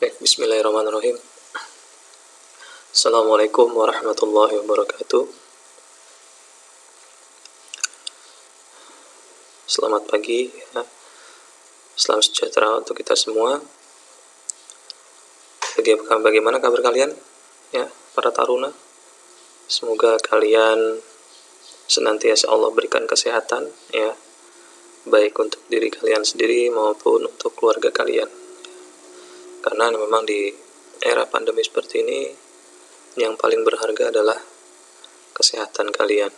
Baik, bismillahirrahmanirrahim. Assalamualaikum warahmatullahi wabarakatuh. Selamat pagi ya. Salam sejahtera untuk kita semua. Bagaimana kabar kalian ya, para taruna? Semoga kalian senantiasa Allah berikan kesehatan ya, baik untuk diri kalian sendiri maupun untuk keluarga kalian. Karena memang di era pandemi seperti ini yang paling berharga adalah kesehatan kalian.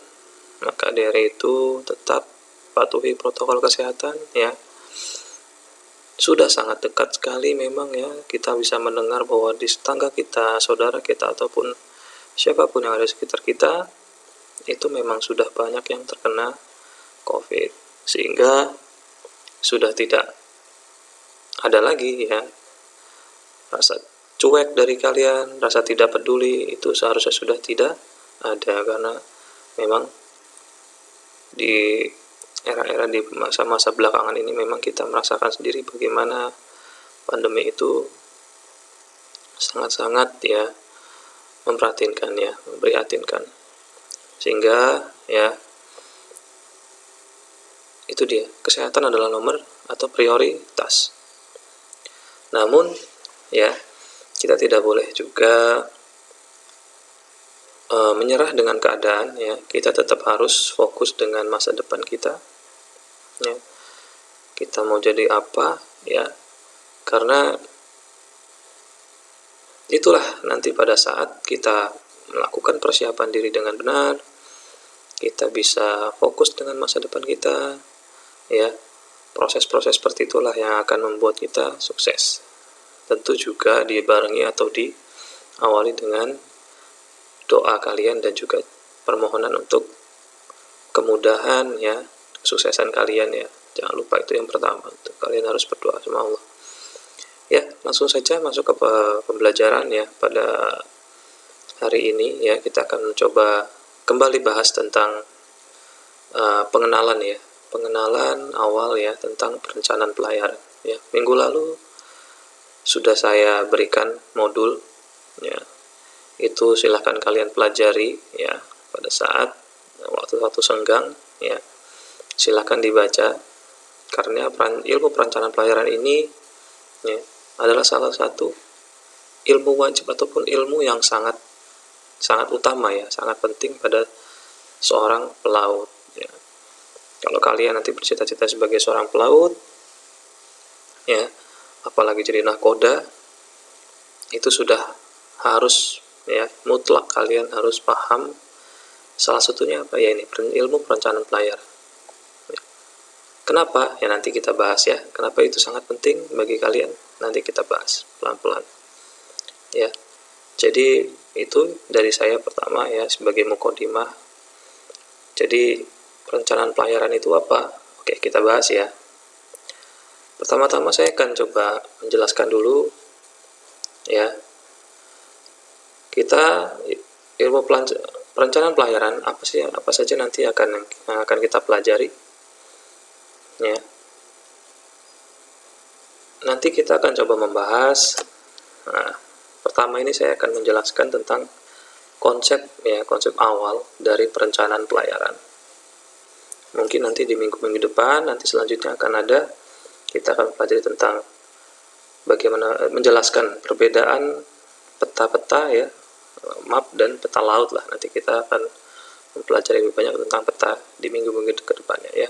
Maka dari itu tetap patuhi protokol kesehatan ya. Sudah sangat dekat sekali memang ya, kita bisa mendengar bahwa di tetangga kita, saudara kita ataupun siapapun yang ada di sekitar kita itu memang sudah banyak yang terkena COVID, sehingga sudah tidak ada lagi ya rasa cuek dari kalian, rasa tidak peduli, itu seharusnya sudah tidak ada. Karena memang di era-era di masa-masa belakangan ini memang kita merasakan sendiri bagaimana pandemi itu sangat-sangat ya memprihatinkan ya, memprihatinkan. Sehingga ya itu dia, kesehatan adalah nomor atau prioritas. Namun ya, kita tidak boleh juga menyerah dengan keadaan ya. Kita tetap harus fokus dengan masa depan kita ya. Kita mau jadi apa ya, karena itulah nanti pada saat kita melakukan persiapan diri dengan benar, kita bisa fokus dengan masa depan kita ya. Proses-proses seperti itulah yang akan membuat kita sukses. Tentu juga dibarengi atau diawali dengan doa kalian dan juga permohonan untuk kemudahan ya, kesuksesan kalian ya. Jangan lupa, itu yang pertama, untuk kalian harus berdoa sama Allah. Ya, langsung saja masuk ke pembelajaran ya. Pada hari ini ya, kita akan mencoba kembali bahas tentang pengenalan ya. Pengenalan awal ya tentang perencanaan pelayaran ya. Minggu lalu sudah saya berikan modul ya, itu silahkan kalian pelajari ya pada saat waktu senggang ya, silahkan dibaca, karena ilmu perencanaan pelayaran ini ya adalah salah satu ilmu wajib ataupun ilmu yang sangat utama ya, sangat penting pada seorang pelaut ya. Kalau kalian nanti bercita-cita sebagai seorang pelaut ya, apalagi jadi nahkoda, itu sudah harus ya, mutlak kalian harus paham salah satunya apa ya, ini ilmu perencanaan pelayaran ya. Kenapa ya, nanti kita bahas ya, kenapa itu sangat penting bagi kalian, nanti kita bahas pelan-pelan ya. Jadi itu dari saya pertama ya, sebagai mukadimah. Jadi perencanaan pelayaran itu apa? Oke, kita bahas ya. Pertama-tama saya akan coba menjelaskan dulu ya, kita ilmu perencanaan pelayaran apa sih, apa saja nanti akan kita pelajari ya. Nanti kita akan coba membahas. Nah, pertama ini saya akan menjelaskan tentang konsep ya, konsep awal dari perencanaan pelayaran. Mungkin nanti di minggu-minggu depan, nanti selanjutnya akan ada, kita akan pelajari tentang bagaimana menjelaskan perbedaan peta-peta ya, map dan peta laut lah. Nanti kita akan mempelajari lebih banyak tentang peta di minggu-minggu ke depannya ya.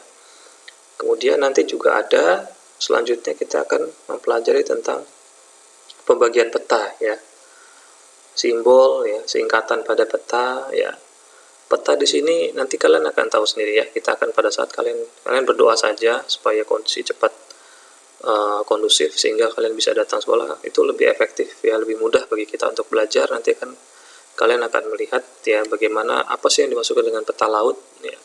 Kemudian nanti juga ada selanjutnya, kita akan mempelajari tentang pembagian peta ya, simbol ya, singkatan pada peta ya. Peta di sini nanti kalian akan tahu sendiri ya. Kita akan pada saat kalian berdoa saja supaya kondisi cepat kondusif, sehingga kalian bisa datang sekolah, itu lebih efektif ya, lebih mudah bagi kita untuk belajar. Nanti kalian akan melihat ya, bagaimana apa sih yang dimaksudkan dengan peta laut ya.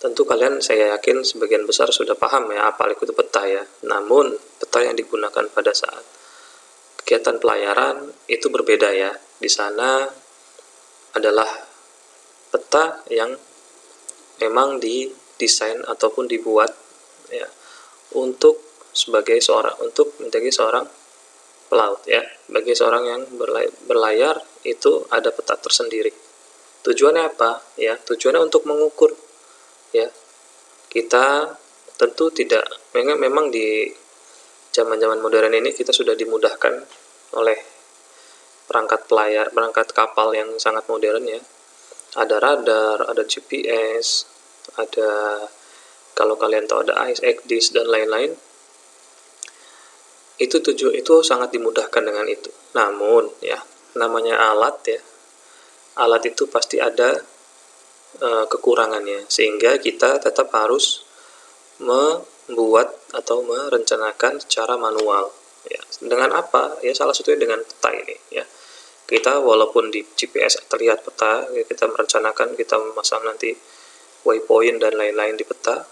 Tentu kalian, saya yakin sebagian besar sudah paham ya apa itu peta ya. Namun peta yang digunakan pada saat kegiatan pelayaran itu berbeda ya. Di sana adalah peta yang memang didesain ataupun dibuat ya untuk menjadi seorang pelaut ya. Bagi seorang yang berlayar itu ada peta tersendiri. Tujuannya apa? Ya, tujuannya untuk mengukur ya. Kita tentu tidak, memang di zaman-zaman modern ini kita sudah dimudahkan oleh perangkat kapal yang sangat modern ya. Ada radar, ada GPS, ada, kalau kalian tahu, ada ICE dan lain-lain. Itu sangat dimudahkan dengan itu. Namun ya, namanya alat ya, alat itu pasti ada kekurangannya, sehingga kita tetap harus membuat atau merencanakan secara manual ya. Dengan apa ya? Salah satunya dengan peta ini ya. Kita walaupun di GPS terlihat peta ya, kita merencanakan, kita memasang nanti waypoint dan lain-lain di peta,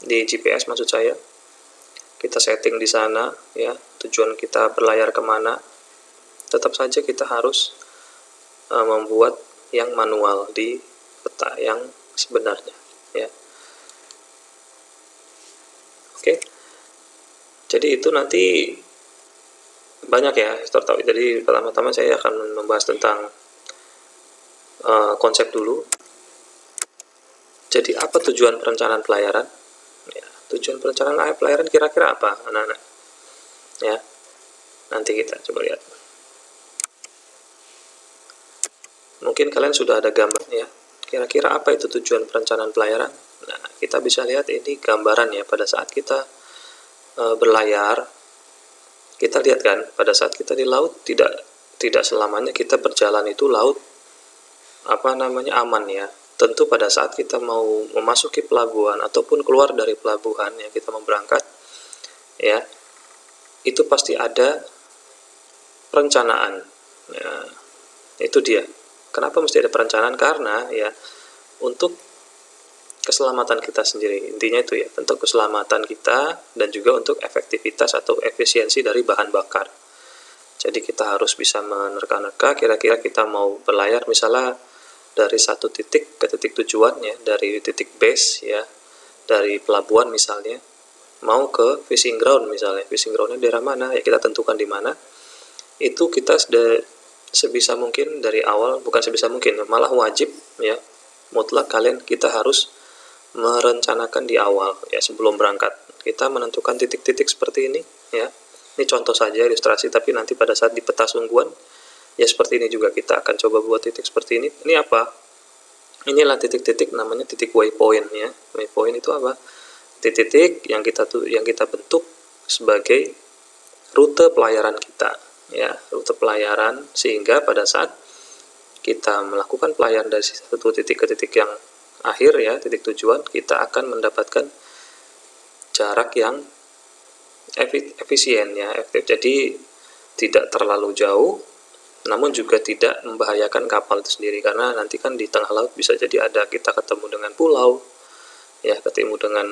di GPS maksud saya, kita setting di sana ya, tujuan kita berlayar kemana, tetap saja kita harus membuat yang manual di peta yang sebenarnya ya. Oke, jadi itu nanti banyak ya tahu. Jadi pertama-tama saya akan membahas tentang konsep dulu. Jadi apa tujuan perencanaan pelayaran? Ya, tujuan perencanaan pelayaran kira-kira apa, anak-anak? Ya, nanti kita coba lihat. Mungkin kalian sudah ada gambar ya. Kira-kira apa itu tujuan perencanaan pelayaran? Nah, kita bisa lihat ini gambaran ya, pada saat kita berlayar, kita lihat kan, pada saat kita di laut tidak selamanya kita berjalan itu laut aman ya. Tentu pada saat kita mau memasuki pelabuhan ataupun keluar dari pelabuhan ya, kita mau berangkat ya, itu pasti ada perencanaan ya. Itu dia. Kenapa mesti ada perencanaan? Karena ya, untuk keselamatan kita sendiri, intinya itu ya, untuk keselamatan kita dan juga untuk efektivitas atau efisiensi dari bahan bakar. Jadi kita harus bisa menerka-nerka kira-kira kita mau berlayar misalnya dari satu titik ke titik tujuan ya, dari titik base ya, dari pelabuhan misalnya, mau ke fishing ground misalnya. Fishing groundnya daerah mana ya, kita tentukan di mana. Itu kita sudah sebisa mungkin dari awal, bukan sebisa mungkin, malah wajib ya, mutlak kita harus merencanakan di awal ya, sebelum berangkat. Kita menentukan titik-titik seperti ini ya. Ini contoh saja ilustrasi, tapi nanti pada saat di peta sungguhan ya seperti ini juga kita akan coba buat titik seperti ini. Ini apa? Inilah titik-titik, namanya titik waypoint ya. Waypoint itu apa? Titik-titik yang kita bentuk sebagai rute pelayaran kita ya, rute pelayaran, sehingga pada saat kita melakukan pelayaran dari satu titik ke titik yang akhir ya, titik tujuan, kita akan mendapatkan jarak yang efisien ya, efektif. Jadi tidak terlalu jauh, namun juga tidak membahayakan kapal itu sendiri, karena nanti kan di tengah laut bisa jadi ada kita ketemu dengan pulau ya, ketemu dengan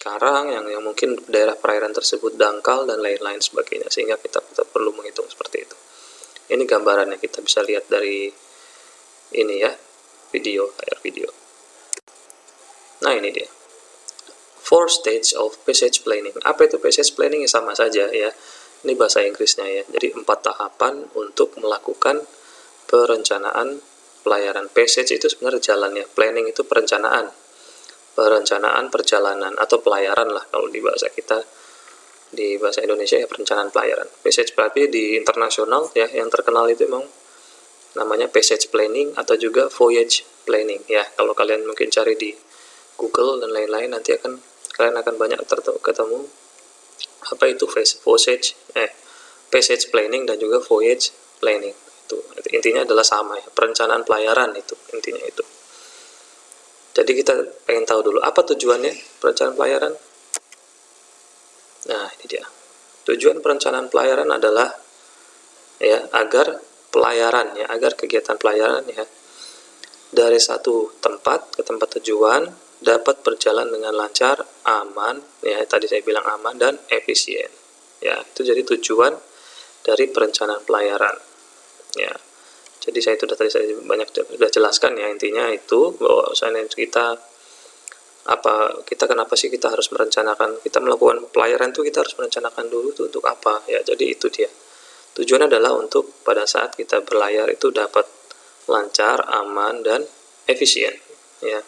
karang yang mungkin daerah perairan tersebut dangkal dan lain-lain sebagainya, sehingga kita perlu menghitung seperti itu. Ini gambarannya, kita bisa lihat dari ini ya, layar video. Nah, ini dia. 4 stage of passage planning. Apa itu passage planning? Sama saja ya. Ini bahasa Inggrisnya ya. Jadi 4 tahapan untuk melakukan perencanaan pelayaran. Passage itu sebenarnya jalannya. Planning itu perencanaan. Perencanaan perjalanan atau pelayaran lah kalau di bahasa kita. Di bahasa Indonesia ya, perencanaan pelayaran. Passage berarti di internasional ya, yang terkenal itu memang namanya passage planning atau juga voyage planning ya. Kalau kalian mungkin cari di Google dan lain-lain, nanti kalian akan banyak ketemu apa itu passage planning dan juga voyage planning. Itu intinya adalah sama ya, perencanaan pelayaran itu intinya itu. Jadi kita pengen tahu dulu apa tujuannya perencanaan pelayaran. Nah, ini dia. Tujuan perencanaan pelayaran adalah ya, agar kegiatan pelayaran ya, dari satu tempat ke tempat tujuan dapat berjalan dengan lancar, aman, ya tadi saya bilang aman dan efisien. Ya, itu jadi tujuan dari perencanaan pelayaran. Ya. Jadi saya sudah jelaskan ya, intinya itu bahwa kita kenapa sih kita harus merencanakan, kita melakukan pelayaran itu kita harus merencanakan dulu itu untuk apa ya. Jadi itu dia Tujuan adalah untuk pada saat kita berlayar itu dapat lancar, aman, dan efisien. Ya,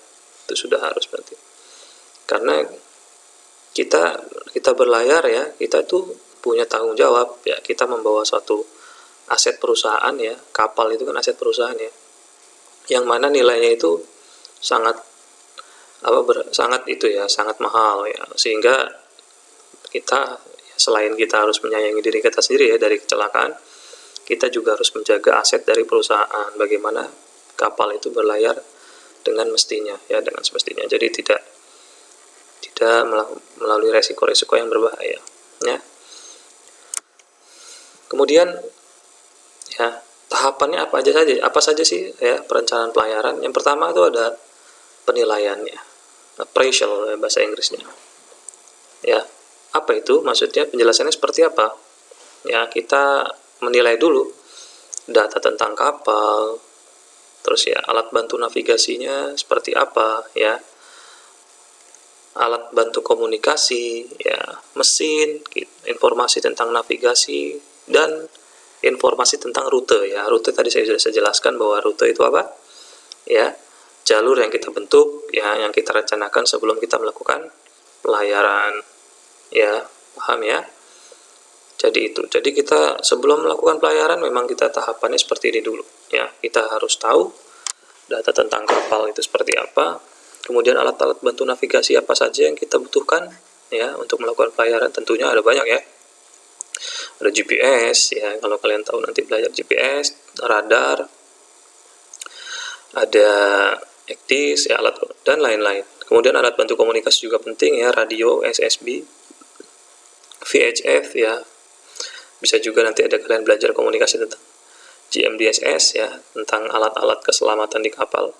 itu sudah harus berarti. Karena kita berlayar ya, kita tuh punya tanggung jawab ya, kita membawa suatu aset perusahaan ya, kapal itu kan aset perusahaan ya, yang mana nilainya itu sangat sangat mahal ya, sehingga kita selain kita harus menyayangi diri kita sendiri ya dari kecelakaan, kita juga harus menjaga aset dari perusahaan, bagaimana kapal itu berlayar dengan mestinya ya, dengan semestinya. Jadi tidak melalui resiko-resiko yang berbahaya ya. Kemudian ya, tahapannya apa saja sih ya perencanaan pelayaran. Yang pertama itu ada penilaiannya, appraisal ya, bahasa Inggrisnya ya. Apa itu maksudnya, penjelasannya seperti apa ya? Kita menilai dulu data tentang kapal, terus ya alat bantu navigasinya seperti apa ya, alat bantu komunikasi ya, mesin, informasi tentang navigasi, dan informasi tentang rute ya. Rute tadi saya sudah jelaskan bahwa rute itu apa ya, jalur yang kita bentuk ya, yang kita rencanakan sebelum kita melakukan pelayaran ya, paham ya. Jadi kita sebelum melakukan pelayaran memang kita tahapannya seperti ini dulu ya. Kita harus tahu data tentang kapal itu seperti apa, kemudian alat-alat bantu navigasi apa saja yang kita butuhkan ya untuk melakukan pelayaran. Tentunya ada banyak ya, ada GPS ya, kalau kalian tahu nanti belajar GPS, radar, ada ECDIS ya, alat dan lain-lain. Kemudian alat bantu komunikasi juga penting ya, radio, SSB, VHF ya. Bisa juga nanti ada kalian belajar komunikasi tentang GMDSS ya, tentang alat-alat keselamatan di kapal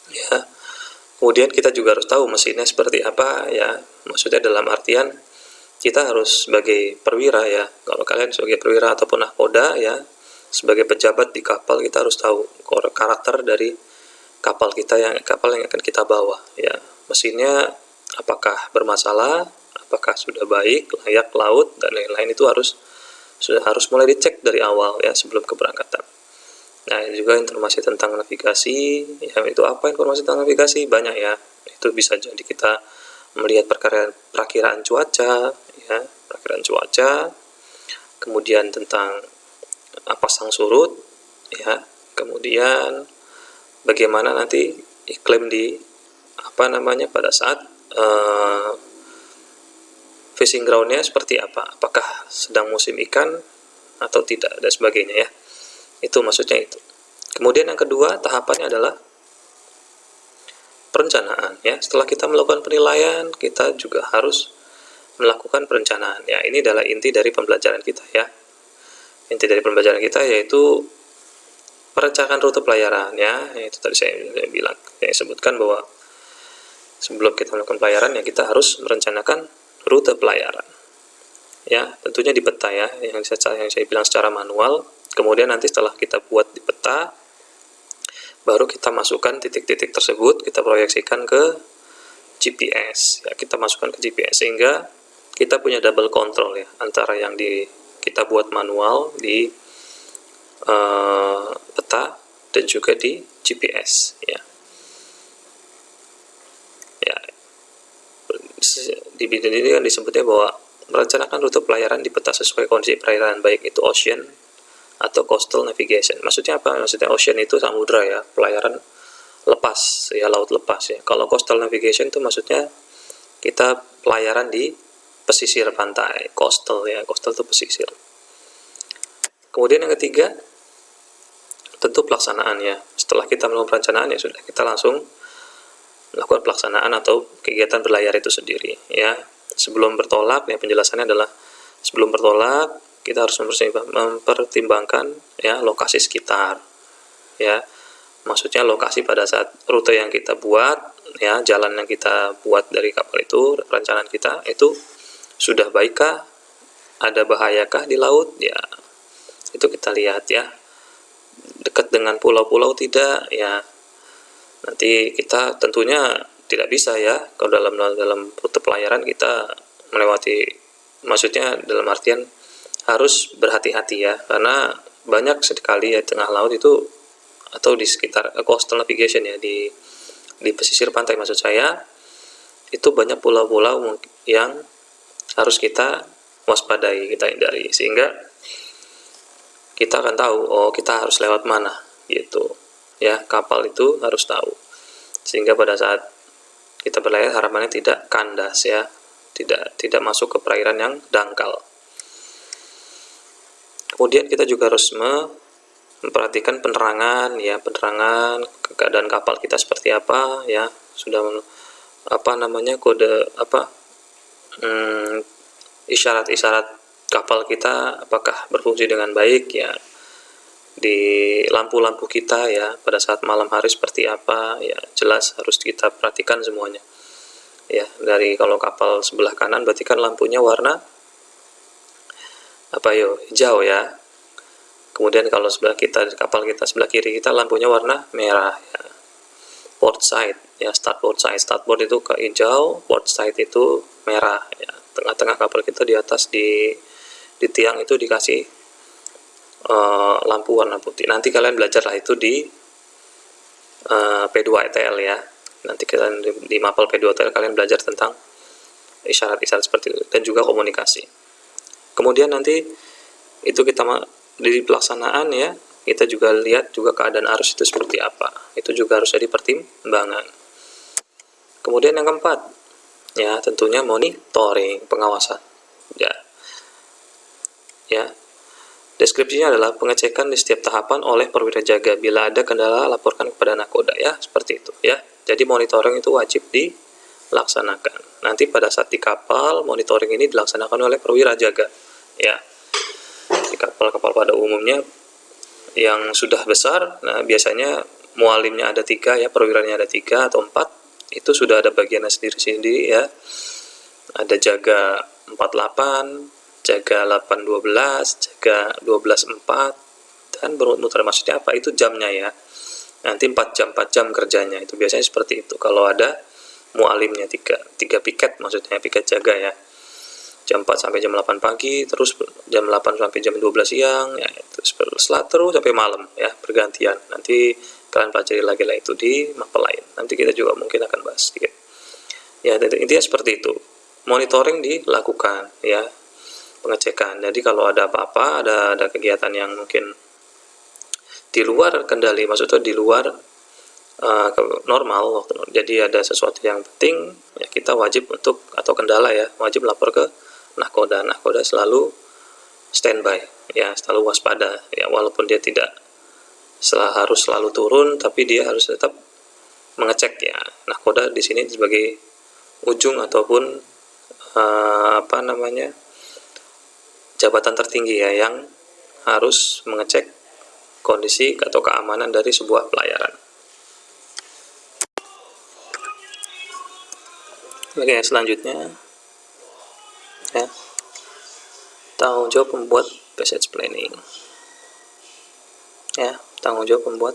ya. Kemudian kita juga harus tahu mesinnya seperti apa ya, maksudnya dalam artian kita harus sebagai perwira ya, kalau kalian sebagai perwira ataupun nahkoda ya, sebagai pejabat di kapal, kita harus tahu karakter dari kapal yang akan kita bawa ya. Mesinnya apakah bermasalah, apakah sudah baik, layak laut, dan lain-lain, itu sudah harus mulai dicek dari awal ya sebelum keberangkatan. Nah, juga informasi tentang navigasi ya, itu apa informasi tentang navigasi? Banyak ya, itu bisa jadi kita melihat perakiraan cuaca ya, kemudian tentang pasang surut ya, kemudian bagaimana nanti iklim di pada saat fishing groundnya seperti apa, apakah sedang musim ikan atau tidak, dan sebagainya ya. Itu maksudnya itu. Kemudian yang kedua tahapannya adalah perencanaan ya. Setelah kita melakukan penilaian, kita juga harus melakukan perencanaan ya. Ini adalah inti dari pembelajaran kita ya. Inti dari pembelajaran kita yaitu perencanaan rute pelayaran ya. Itu tadi saya bilang, saya sebutkan bahwa sebelum kita melakukan pelayaran ya, kita harus merencanakan rute pelayaran ya, tentunya di peta ya, yang saya bilang secara manual. Kemudian nanti setelah kita buat di peta, baru kita masukkan titik-titik tersebut, kita proyeksikan ke GPS ya, kita masukkan ke GPS sehingga kita punya double control ya, antara yang kita buat manual di peta dan juga di GPS ya. Di bidang ini kan disebutnya bahwa merencanakan rute pelayaran di peta sesuai kondisi perairan, baik itu ocean atau coastal navigation. Maksudnya apa? Maksudnya ocean itu samudra ya, pelayaran lepas ya, laut lepas ya. Kalau coastal navigation itu maksudnya kita pelayaran di pesisir pantai, coastal ya, coastal itu pesisir. Kemudian yang ketiga, tentu pelaksanaan ya. Setelah kita melakukan perencanaan ya sudah, kita langsung melakukan pelaksanaan atau kegiatan berlayar itu sendiri ya. Sebelum bertolak ya, penjelasannya adalah sebelum bertolak kita harus mempertimbangkan ya lokasi sekitar ya, maksudnya lokasi pada saat rute yang kita buat ya, jalan yang kita buat dari kapal itu, perencanaan kita itu sudah baikkah, ada bahayakah di laut ya, itu kita lihat ya, dekat dengan pulau-pulau tidak ya. Nanti kita tentunya tidak bisa ya kalau dalam rute pelayaran kita melewati, maksudnya dalam artian harus berhati-hati ya, karena banyak sekali ya tengah laut itu atau di sekitar coastal navigation ya, di pesisir pantai maksud saya, itu banyak pulau-pulau yang harus kita waspadai, kita hindari, sehingga kita akan tahu oh kita harus lewat mana gitu ya. Kapal itu harus tahu, sehingga pada saat kita berlayar harapannya tidak kandas ya, tidak masuk ke perairan yang dangkal. Kemudian kita juga harus memperhatikan penerangan ya, keadaan kapal kita seperti apa ya, sudah kode isyarat-isyarat kapal kita apakah berfungsi dengan baik ya, di lampu-lampu kita ya pada saat malam hari seperti apa ya, jelas harus kita perhatikan semuanya ya. Dari kalau kapal sebelah kanan berarti kan lampunya warna hijau ya. Kemudian kalau kapal kita sebelah kiri kita lampunya warna merah ya. Port side ya, starboard itu ke hijau, port side itu merah ya. Tengah-tengah kapal kita di atas di tiang itu dikasih lampu warna putih. Nanti kalian belajarlah itu di P2ETL ya. Nanti kalian di mapel P2ETL kalian belajar tentang isyarat-isyarat seperti itu dan juga komunikasi. Kemudian nanti itu kita di pelaksanaan ya, kita juga lihat juga keadaan arus itu seperti apa. Itu juga harus jadi pertimbangan. Kemudian yang keempat ya, tentunya monitoring, pengawasan ya. Deskripsinya adalah pengecekan di setiap tahapan oleh perwira jaga. Bila ada kendala laporkan kepada nakoda ya, seperti itu ya. Jadi monitoring itu wajib dilaksanakan. Nanti pada saat di kapal, monitoring ini dilaksanakan oleh perwira jaga ya. Di kapal-kapal pada umumnya yang sudah besar, nah biasanya mualimnya ada 3 ya, perwiranya ada 3 atau 4, itu sudah ada bagiannya sendiri-sendiri ya. Ada jaga 48, jaga 8-12, jaga 12-4, dan bermuter. Maksudnya apa? Itu jamnya ya. Nanti 4 jam kerjanya, itu biasanya seperti itu. Kalau ada mualimnya 3 piket, maksudnya piket jaga ya. Jam 4 sampai jam 8 pagi, terus jam 8 sampai jam 12 siang, ya, terus sampai malam ya, bergantian. Nanti kalian pelajari lagi lah itu di mapel lain. Nanti kita juga mungkin akan bahas sedikit. Ya, intinya seperti itu. Monitoring dilakukan ya, pengecekan. Jadi kalau ada apa-apa, ada kegiatan yang mungkin di luar kendali, maksudnya di luar normal waktu, jadi ada sesuatu yang penting ya, kita wajib atau kendala ya, wajib lapor ke nakoda. Nakoda selalu standby ya, selalu waspada ya, walaupun dia tidak harus selalu turun, tapi dia harus tetap mengecek ya. Nakoda di sini sebagai ujung ataupun jabatan tertinggi ya, yang harus mengecek kondisi atau keamanan dari sebuah pelayaran. Oke, selanjutnya ya, tanggung jawab membuat passage planning ya, tanggung jawab membuat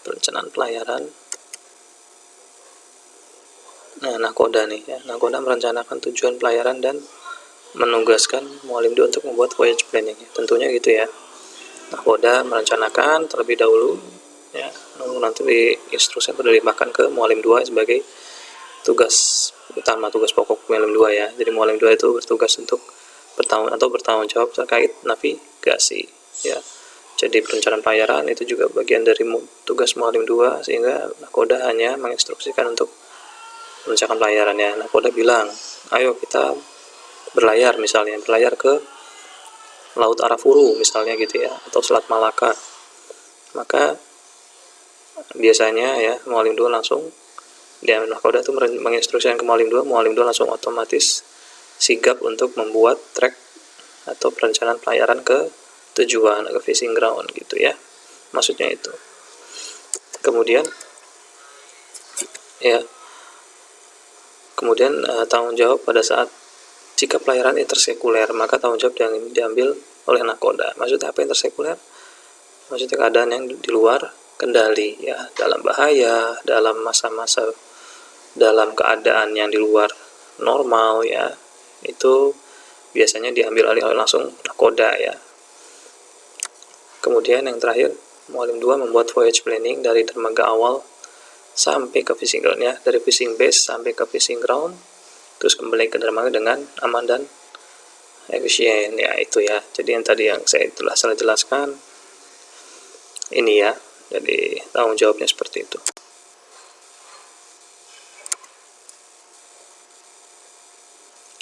perencanaan pelayaran. Nah, nakoda nih ya, nakoda merencanakan tujuan pelayaran dan menugaskan mualim untuk membuat voyage planning ya. Tentunya gitu ya, nakoda merencanakan terlebih dahulu ya, nanti diinstruksikan atau dilimpahkan ke mualim 2 sebagai tugas utama, tugas pokok mualim 2 ya. Jadi mualim 2 itu bertugas untuk bertanggung jawab terkait navigasi ya. Jadi perencanaan pelayaran itu juga bagian dari tugas mualim 2, sehingga nakoda hanya menginstruksikan untuk perencanaan pelayaran ya. Nakoda bilang, ayo kita berlayar ke Laut Arafuru misalnya gitu ya, atau Selat Malaka. Maka biasanya ya mualim 2 langsung, dia nakoda itu menginstruksikan ke mualim 2 langsung otomatis sigap untuk membuat track atau perencanaan pelayaran ke tujuan, ke fishing ground gitu ya, maksudnya itu. Kemudian tanggung jawab pada saat jika pelayaran intersekuler, maka tanggung jawab yang diambil oleh nakoda. Maksudnya apa intersekuler? Maksudnya keadaan yang di luar kendali ya, dalam bahaya, dalam masa-masa, dalam keadaan yang di luar normal ya, itu biasanya diambil alih langsung nakoda ya. Kemudian yang terakhir, Muallim 2 membuat voyage planning dari dermaga awal sampai ke fishing ground ya, dari fishing base sampai ke fishing ground, terus kembali ke dermaga dengan aman dan efisien ya. Itu ya, jadi yang tadi yang saya telah salah jelaskan ini ya, jadi tanggung jawabnya seperti itu.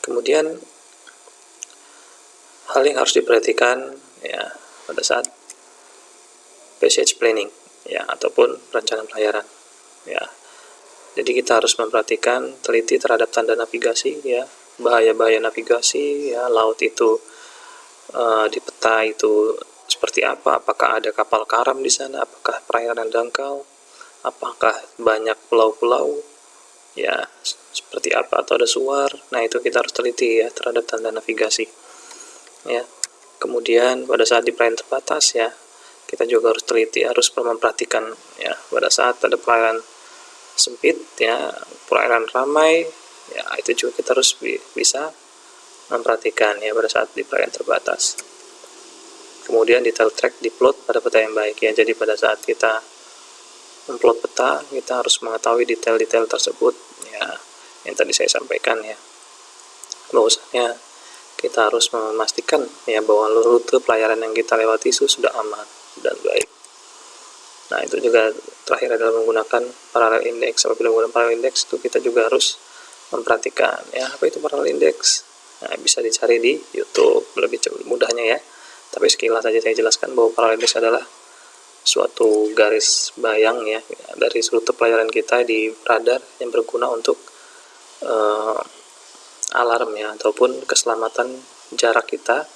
Kemudian hal yang harus diperhatikan ya pada saat passage planning ya, ataupun perencanaan pelayaran ya. Jadi kita harus memperhatikan teliti terhadap tanda navigasi ya, bahaya-bahaya navigasi ya, laut itu di peta itu seperti apa, apakah ada kapal karam di sana, apakah perairan dangkal, apakah banyak pulau-pulau ya, seperti apa, atau ada suar. Nah, itu kita harus teliti ya terhadap tanda navigasi ya. Kemudian pada saat di perairan terbatas ya, kita juga harus teliti, harus memperhatikan ya, pada saat ada perairan sempit ya, perairan ramai ya, itu juga kita harus bisa memperhatikan ya pada saat di perairan terbatas. Kemudian detail track diplot pada peta yang baik ya, jadi pada saat kita memplot peta, kita harus mengetahui detail-detail tersebut ya, yang tadi saya sampaikan ya, bahwasanya kita harus memastikan ya bahwa rute pelayaran yang kita lewati itu sudah aman dan baik. Nah, itu juga terakhir adalah menggunakan parallel index. Apabila menggunakan parallel index itu kita juga harus memperhatikan ya, apa itu parallel index. Nah, bisa dicari di YouTube lebih mudahnya ya. Tapi sekilas saja saya jelaskan bahwa parallel index adalah suatu garis bayang ya dari rute pelayaran kita di radar yang berguna untuk alarm ya, ataupun keselamatan jarak kita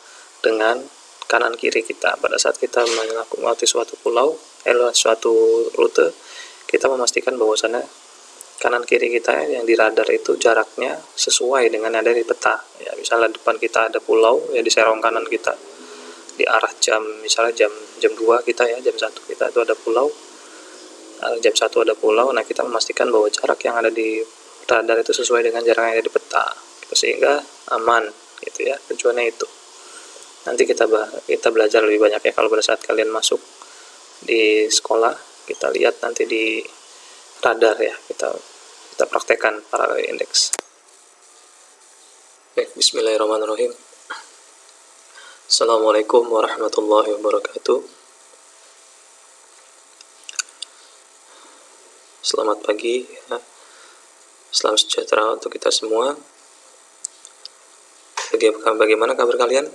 dengan kanan kiri kita pada saat kita melewati suatu pulau, suatu rute. Kita memastikan bahwasannya kanan kiri kita yang di radar itu jaraknya sesuai dengan ada di peta ya. Misalnya depan kita ada pulau ya, di serong kanan kita di arah jam, misalnya jam 2 kita ya, jam 1 kita itu ada pulau, jam 1 ada pulau. Nah, kita memastikan bahwa jarak yang ada di radar itu sesuai dengan jarak yang ada di peta sehingga aman gitu ya. Tujuannya itu nanti kita belajar lebih banyak ya kalau pada saat kalian masuk di sekolah, kita lihat nanti di radar ya, kita praktekkan parallel index. Baik, bismillahirrahmanirrahim. Assalamualaikum warahmatullahi wabarakatuh. Selamat pagi ya. Salam sejahtera untuk kita semua. Bagaimana kabar kalian?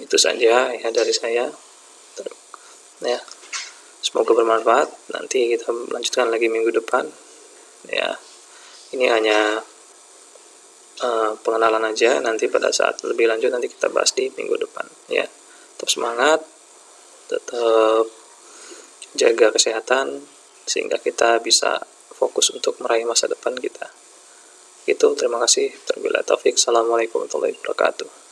Itu saja ya dari saya ya, semoga bermanfaat. Nanti kita lanjutkan lagi minggu depan ya. Ini hanya pengenalan aja, nanti pada saat lebih lanjut nanti kita bahas di minggu depan ya. Tetap semangat, tetap jaga kesehatan sehingga kita bisa fokus untuk meraih masa depan kita. Itu, terima kasih. Wabillahi taufik. Assalamualaikum warahmatullahi wabarakatuh.